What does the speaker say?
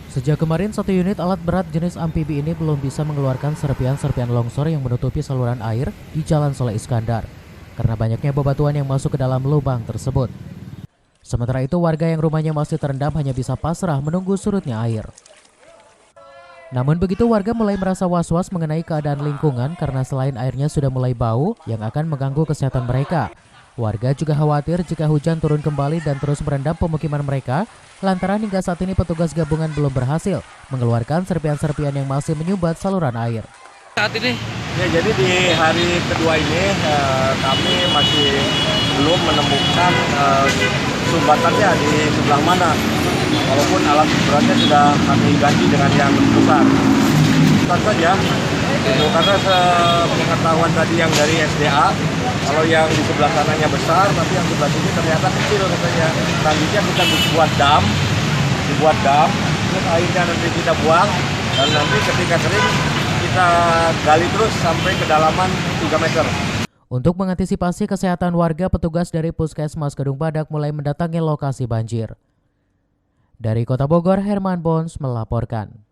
Sejak kemarin, satu unit alat berat jenis amfibi ini belum bisa mengeluarkan serpian-serpian longsor yang menutupi saluran air di Jalan Soleh Iskandar, karena banyaknya bebatuan yang masuk ke dalam lubang tersebut. Sementara itu, warga yang rumahnya masih terendam hanya bisa pasrah menunggu surutnya air. Namun begitu, warga mulai merasa was-was mengenai keadaan lingkungan karena selain airnya sudah mulai bau yang akan mengganggu kesehatan mereka. Warga juga khawatir jika hujan turun kembali dan terus merendam pemukiman mereka, lantaran hingga saat ini petugas gabungan belum berhasil mengeluarkan serpian-serpian yang masih menyumbat saluran air. Saat ini ya, jadi di hari kedua ini kami masih belum menemukan sumbatannya di sebelah mana, walaupun alat beratnya sudah kami ganti dengan yang besar. Bukan saja karena sepengetahuan tadi yang dari SDA, kalau yang di sebelah sananya besar tapi yang sebelah sini ternyata kecil katanya. Selanjutnya kita dibuat dam, terus airnya nanti kita buang, dan nanti ketika kering kita gali terus sampai kedalaman 3 meter. Untuk mengantisipasi kesehatan warga, petugas dari Puskesmas Kedung Badak mulai mendatangi lokasi banjir. Dari Kota Bogor, Herman Bons melaporkan.